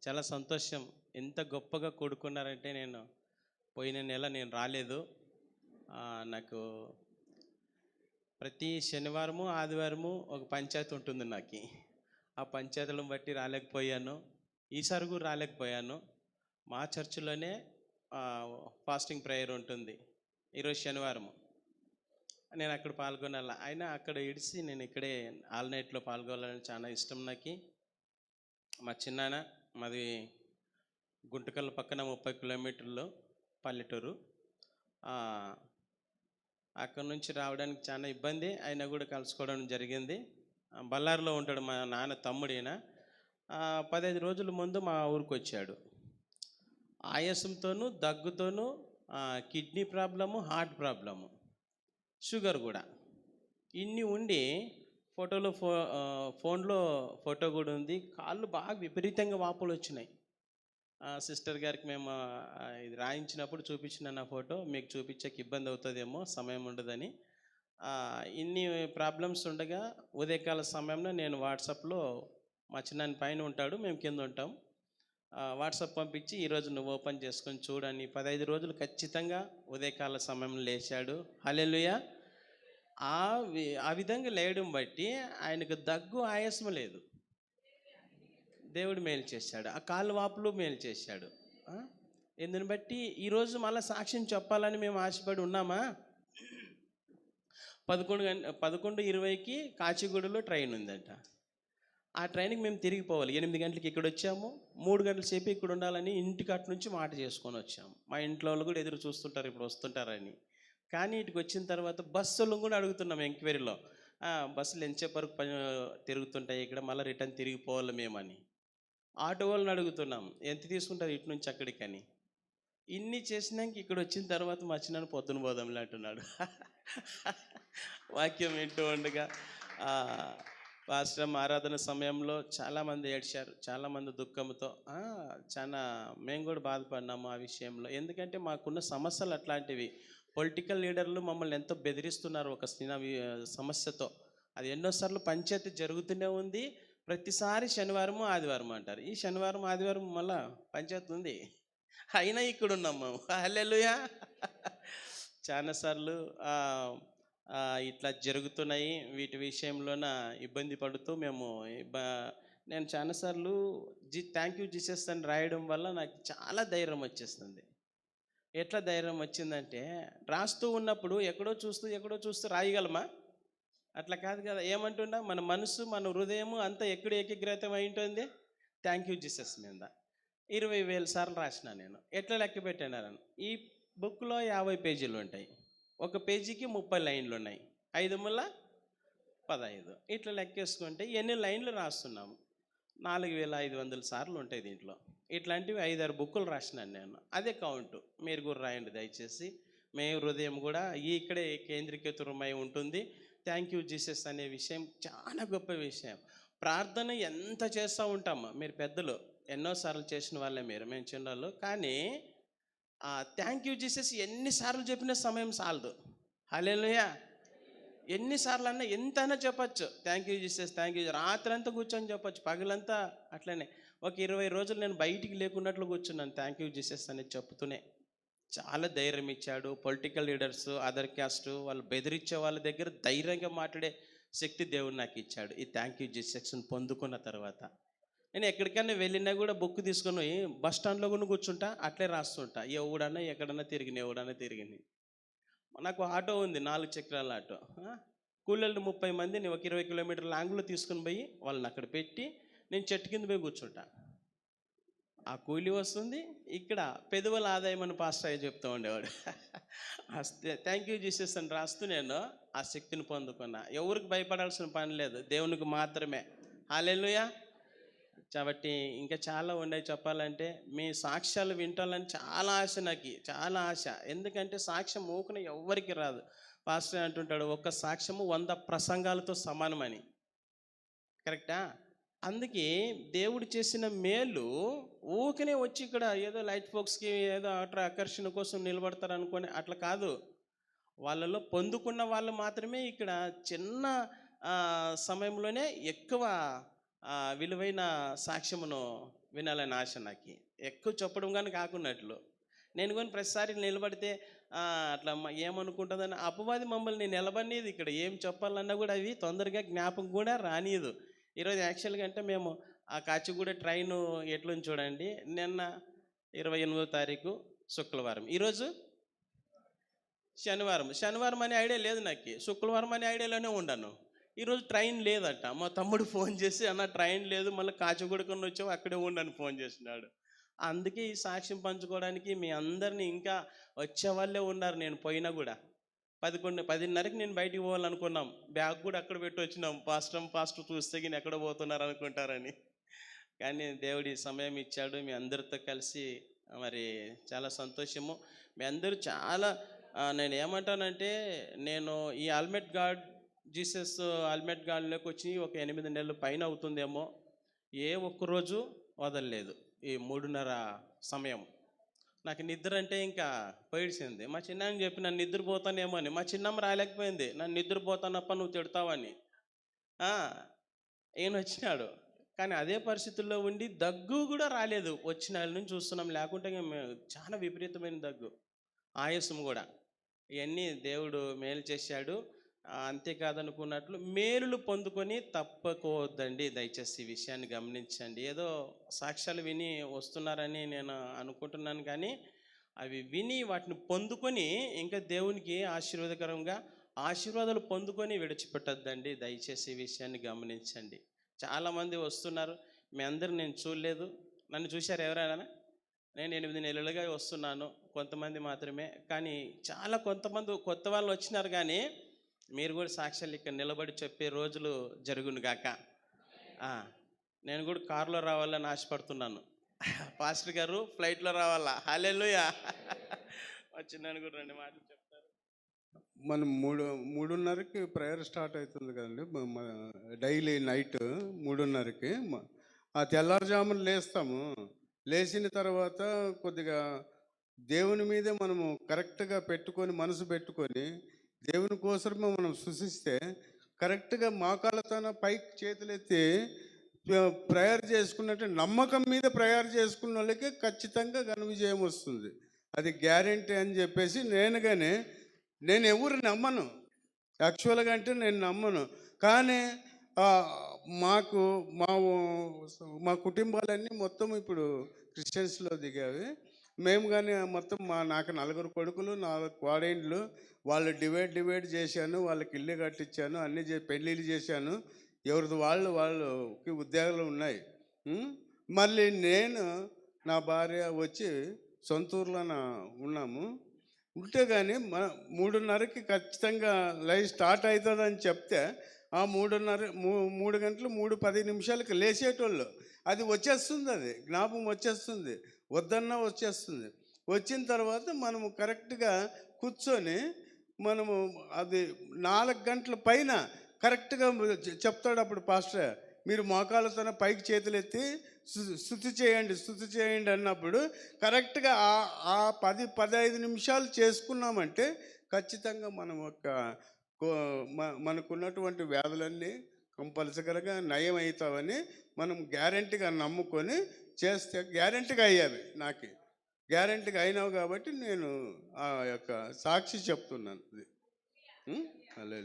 చాలా సంతోషం. ఎంత గొప్పగా కూడుకున్నారంటే పోయిన నెల నేను రాలేదు. నాకు ప్రతి శనివారము, ఆదివారము ఒక పంచాయతీ ఉంటుంది నాకి. ఆ పంచాయతీలను బట్టి రాలేకపోయాను. ఈసారి కూడా రాలేకపోయాను. మా చర్చిలోనే ఫాస్టింగ్ ప్రేయర్ ఉంటుంది. ఈరోజు శనివారము. నేను అక్కడ పాల్గొనాల. అయినా అక్కడ ఇడిసి నేను ఇక్కడే ఆల్ నైట్‌లో పాల్గొనాలని చాలా ఇష్టం నాకి. మా చిన్నాన్న మాది గుంటకల్ పక్కన 30 కిలోమీటర్లు పల్లెటూరు. అక్కడ నుంచి రావడానికి చాలా ఇబ్బంది. అయినా కూడా కలుసుకోవడం జరిగింది. బళ్ళారిలో ఉంటాడు మా నాన్న తమ్ముడు ఈయన. 15 రోజుల ముందు మా ఊరికి వచ్చాడు. ఆయాసంతోనూ, దగ్గుతోనూ, kidney problem, heart problem, sugar కూడా ఇన్ని ఉండి ఫోన్లో ఫోటో కూడా ఉంది. కాళ్ళు బాగా విపరీతంగా వాపులు వచ్చినాయి. సిస్టర్ గారికి మేము ఇది రాయించినప్పుడు చూపించిన నా ఫోటో మీకు చూపించక ఇబ్బంది అవుతుందేమో, సమయం ఉండదని. ఇన్ని ప్రాబ్లమ్స్ ఉండగా ఉదయకాల సమయంలో నేను వాట్సాప్లో మా చిన్నాన్న పైన ఉంటాడు, మేము కింద ఉంటాం. వాట్సాప్ పంపించి ఈరోజు నువ్వు ఓపెన్ చేసుకొని చూడని 15 రోజులు ఖచ్చితంగా ఉదయకాల సమయంలో లేచాడు. హల్లెలూయా. ఆ విధంగా లేయడం బట్టి ఆయనకు దగ్గు, ఆయాసం లేదు. దేవుడు మేలు చేశాడు. ఆ కాళ్ళు వాపులు మేలు చేశాడు. ఎందుని బట్టి ఈరోజు మళ్ళీ సాక్ష్యం చెప్పాలని మేము ఆశపడి ఉన్నామా. 11:20కి కాచిగూడలో ట్రైన్ ఉందంట. ఆ ట్రైన్కి మేము తిరిగిపోవాలి. 8 గంటలకి ఇక్కడ వచ్చాము. 3 గంటల సేపు ఇక్కడ ఉండాలని ఇంటికి అటు నుంచి మాట చేసుకొని వచ్చాము. మా ఇంట్లో వాళ్ళు కూడా ఎదురు చూస్తుంటారు ఇప్పుడు వస్తుంటారని. కానీ ఇటుకు వచ్చిన తర్వాత బస్సులను కూడా అడుగుతున్నాం ఎంక్వైరీలో. బస్సులు ఎంతసేపు వరకు తిరుగుతుంటాయి ఇక్కడ, మళ్ళీ రిటర్న్ తిరిగిపోవాలి మేమని. ఆటో వాళ్ళని అడుగుతున్నాం ఎంత తీసుకుంటారు ఇటు నుంచి అక్కడికని. ఇన్ని చేసినాక ఇక్కడ వచ్చిన తర్వాత మా చిన్న పొద్దున పోదాంలే అంటున్నాడు. వాక్యం వింటూ ఉండగా పాస్టర్ ఆరాధన సమయంలో చాలామంది ఏడ్చారు, చాలామంది దుఃఖంతో. చాలా మేము కూడా బాధపడినాము ఆ విషయంలో. ఎందుకంటే మాకున్న సమస్యలు అట్లాంటివి. పొలిటికల్ లీడర్లు మమ్మల్ని ఎంతో బెదిరిస్తున్నారు ఒక చిన్న సమస్యతో. అది ఎన్నోసార్లు పంచాయతీ జరుగుతూనే ఉంది. ప్రతిసారి శనివారము, ఆదివారం అంటారు. ఈ శనివారం, ఆదివారం మళ్ళా పంచాయతీ ఉంది, అయినా ఇక్కడ ఉన్నాం మేము. హల్లెలూయా. చాలాసార్లు ఇట్లా జరుగుతున్నాయి. వీటి విషయంలోన ఇబ్బంది పడుతూ నేను చాలాసార్లు థ్యాంక్ యూ జీసస్ అని రాయడం వల్ల నాకు చాలా ధైర్యం వచ్చేస్తుంది. ఎట్లా ధైర్యం వచ్చిందంటే, రాస్తూ ఉన్నప్పుడు ఎక్కడో చూస్తూ రాయగలమా? అట్లా కాదు కదా. ఏమంటున్నా, మన మనసు, మన హృదయము అంతా ఎక్కడ ఏకీకృతం అయి ఉంటుంది థ్యాంక్ యూ జీసస్ మీద. 20,000 సార్లు రాసిన నేను. ఎట్లా లెక్క పెట్టాను? ఈ బుక్లో 50 పేజీలు ఉంటాయి. ఒక పేజీకి 30 లైన్లు ఉన్నాయి. 5 ముళ్ళ 15. ఇట్లా లెక్కేసుకుంటే ఎన్ని లైన్లు రాస్తున్నాము? 4,500 సార్లు ఉంటాయి దీంట్లో. ఇట్లాంటివి 5-6 బుక్కులు రాసినాను నేను. అదే కౌంటు. మీరు కూడా రాయండి దయచేసి. మీ హృదయం కూడా ఇక్కడే కేంద్రీకృతమై ఉంటుంది. థ్యాంక్ యూ జీసస్ అనే విషయం చాలా గొప్ప విషయం. ప్రార్థన ఎంత చేస్తూ ఉంటాము. మీరు పెద్దలు ఎన్నోసార్లు చేసిన వాళ్ళే, మేము చిన్నవాళ్ళు. కానీ థ్యాంక్ యూ జీసస్ ఎన్నిసార్లు చెప్పిన సమయం చాలదు. హల్లెలూయా. ఎన్నిసార్లు అన్నా ఎంతైనా చెప్పచ్చు thank you Jesus, thank you. రాత్రి అంతా కూర్చొని చెప్పచ్చు, పగలంతా అట్లనే. ఒక 20 రోజులు నేను బయటికి లేకున్నట్లు కూర్చున్నాను థ్యాంక్ యూ జీసస్ అనేది చెప్తూనే. చాలా ధైర్యం ఇచ్చాడు. పొలిటికల్ లీడర్స్, అదర్ క్యాస్ట్ వాళ్ళు బెదిరించే వాళ్ళ దగ్గర ధైర్యంగా మాట్లాడే శక్తి దేవుడు నాకు ఇచ్చాడు ఈ థ్యాంక్ యూ జీసస్ని పొందుకున్న తర్వాత. నేను ఎక్కడికైనా వెళ్ళినా కూడా బుక్ తీసుకొని బస్ స్టాండ్లో కూడా కూర్చుంటా, అట్లే రాస్తుంటా. ఎవడన్నా ఎక్కడన్నా తిరిగిన. నాకు ఆటో ఉంది, 4 చక్రాల ఆటో. కూలీలు 30 మందిని ఒక 20 కిలోమీటర్ల లాంగ్లో తీసుకుని పోయి వాళ్ళని అక్కడ పెట్టి నేను చెట్టు కింద పోయి కూర్చుంటా. ఆ కూలి వస్తుంది. ఇక్కడ పెదవుల ఆదాయం అని పాస్టర్ అయ్యి చెప్తూ ఉండేవాడు. థ్యాంక్ యూ జీసస్ అని రాస్తూ నేను ఆ శక్తిని పొందుకున్నా. ఎవరికి భయపడాల్సిన పని లేదు, దేవునికి మాత్రమే. హల్లెలూయా. కాబట్టి ఇంకా చాలా ఉన్నాయి చెప్పాలంటే. మీ సాక్ష్యాలు వింటాలని చాలా ఆశ, నాకు చాలా ఆశ. ఎందుకంటే సాక్ష్యం ఊకున ఎవ్వరికి రాదు. పాస్టర్ అంటుంటాడు, ఒక్క సాక్ష్యము 100 ప్రసంగాలతో సమానమని. కరెక్టా? అందుకే దేవుడు చేసిన మేలు ఊకనే వచ్చి ఇక్కడ ఏదో లైట్ ఫోక్స్కి ఏదో ఆకర్షణ కోసం నిలబడతారు అనుకొని అట్లా కాదు. వాళ్ళలో పొందుకున్న వాళ్ళు మాత్రమే ఇక్కడ చిన్న సమయంలోనే ఎక్కువ విలువైన సాక్ష్యమును వినాలని ఆశ నాకు. ఎక్కువ చెప్పడం కానీ కాకున్నట్లు. నేను కానీ ప్రతిసారి నిలబడితే అట్లా ఏమనుకుంటుందని అపవాది మమ్మల్ని నిలబడినది ఇక్కడ. ఏం చెప్పాలన్నా కూడా అవి తొందరగా జ్ఞాపకం కూడా రానియదు. ఈరోజు యాక్చువల్గా అంటే మేము ఆ కాచిగూడ ట్రైను ఎట్లుంది చూడండి. నిన్న 28వ తారీఖు శుక్రవారం, ఈరోజు శనివారం. శనివారం అనే ఐడియా లేదు నాకు, శుక్రవారం అనే ఐడియాలోనే ఉన్నాను. ఈరోజు ట్రైన్ లేదట. మా తమ్ముడు ఫోన్ చేసి, అన్న ట్రైన్ లేదు, మళ్ళీ కాచిగూడకొని వచ్చావు, అక్కడే ఉండని ఫోన్ చేసినాడు. అందుకే ఈ సాక్ష్యం పంచుకోవడానికి మీ అందరినీ, ఇంకా వచ్చే వాళ్ళే ఉన్నారు. నేను పోయినా కూడా 10:30కి నేను బయటికి పోవాలనుకున్నాం. బ్యాగ్ కూడా అక్కడ పెట్టి వచ్చినాం. పాస్టర్ చూస్తే గిని ఎక్కడ పోతున్నారు అనుకుంటారని. కానీ దేవుడి సమయం ఇచ్చాడు. మీ అందరితో కలిసి మరి చాలా సంతోషము. మీ అందరూ చాలా నేను ఏమంటానంటే, నేను ఈ ఆల్మెట్ గాడ్ జీసస్ ఆల్మెట్ గాడ్లోకి వచ్చి ఒక 8 నెలలు పైన అవుతుందేమో. ఏ ఒక్కరోజు వదలలేదు ఈ 3:30 సమయం. నాకు నిద్ర అంటే ఇంకా పోయిడిసింది. మా చిన్నాయనకి చెప్పి నన్ను నిద్రపోతానేమో అని. మా చిన్నమ్మ రాలేకపోయింది, నన్ను నిద్రపోతానప్ప నువ్వు తిడతావని. ఈయన వచ్చినాడు, కానీ అదే పరిస్థితుల్లో ఉండి దగ్గు కూడా రాలేదు. వచ్చిన వాళ్ళ నుంచి చూస్తున్నాం, లేకుంటే చాలా విపరీతమైన దగ్గు, ఆయాసం కూడా. ఇవన్నీ దేవుడు మేలు చేశాడు. అంతేకాదనుకున్నట్లు మేలులు పొందుకొని తప్పకోవద్దండి. దయచేసి ఈ విషయాన్ని గమనించండి. ఏదో సాక్ష్యాలు విని వస్తున్నారని నేను అనుకుంటున్నాను, కానీ అవి విని వాటిని పొందుకొని ఇంకా దేవునికి ఆశీర్వాదకరంగా ఆశీర్వాదాలు పొందుకొని విడిచిపెట్టద్దండి. దయచేసి ఈ విషయాన్ని గమనించండి. చాలామంది వస్తున్నారు, మీ అందరూ నేను చూడలేదు. నన్ను చూశారు ఎవరైనా? నేను 8 నెలలుగా వస్తున్నాను, కొంతమంది మాత్రమే. కానీ చాలా కొంతమంది కొత్త వాళ్ళు వచ్చినారు. కానీ మీరు కూడా సాక్ష్యాలు ఇక్కడ నిలబడి చెప్పే రోజులు జరుగును గాక. నేను కూడా కారులో రావాలని ఆశపడుతున్నాను. పాస్టర్ గారు ఫ్లైట్లో రావాలా? హల్లెలూయా. వచ్చినాను కూడా 2 మాటలు చెప్తారు. మనం 3:30కి ప్రేయర్ స్టార్ట్ అవుతుంది కదండి. డైలీ నైట్ 3:30కి ఆ తెల్లారుజామున లేస్తాము. లేచిన తర్వాత కొద్దిగా దేవుని మీదే మనము కరెక్ట్గా పెట్టుకొని, మనసు పెట్టుకొని దేవుని కోసమే మనం సృష్టిస్తే కరెక్ట్గా మోకాళ్ళతోన పైకి చేతులెత్తి ప్రేయర్ చేసుకున్నట్టు నమ్మకం మీద ప్రేయర్ చేసుకున్న వాళ్ళకి ఖచ్చితంగా ఘన విజయం వస్తుంది. అది గ్యారెంటీ అని చెప్పేసి నేను ఎవరు నమ్మను. యాక్చువల్గా అంటే నేను నమ్మను. కానీ మాకు మా కుటుంబాలన్నీ మొత్తం ఇప్పుడు క్రిస్టియన్స్లో దిగావి. మేము కానీ మొత్తం నాకు 4 కొడుకులు, 4 కోడేండ్లు. వాళ్ళు డివైడ్ చేశాను, వాళ్ళకి ఇల్లు కట్టించాను, అన్నీ పెళ్ళిళ్ళు చేశాను. ఎవరిది వాళ్ళకి ఉద్యోగాలు ఉన్నాయి. మళ్ళీ నేను నా భార్య వచ్చి సొంతూరులోన ఉన్నాము. ఉంటే కానీ 3:30కి ఖచ్చితంగా లైవ్ స్టార్ట్ అవుతుందని చెప్తే ఆ 3 గంటలు 3:10 లేచేటోళ్ళు. అది వచ్చేస్తుంది, అది జ్ఞాపకం వచ్చేస్తుంది, వద్దన్నా వచ్చేస్తుంది. వచ్చిన తర్వాత మనము కరెక్ట్గా కూర్చొని మనము అది 4 గంటల పైన కరెక్ట్గా చెప్తాడు. అప్పుడు పాస్టర్ మీరు మోకాళ్ళతోన పైకి చేతులు ఎత్తి స్తుతి చేయండి అన్నప్పుడు కరెక్ట్గా ఆ 10-15 నిమిషాలు చేసుకున్నామంటే ఖచ్చితంగా మనం మనకున్నటువంటి వ్యాధులన్నీ కంపల్సరీగా నయం అవుతామని మనం గ్యారెంటీగా నమ్ముకొని చేస్తే గ్యారెంటీగా అయ్యావి. నాకు గ్యారెంటీగా అయినావు కాబట్టి నేను ఆ యొక్క సాక్షి చెప్తున్నాను. అది అలే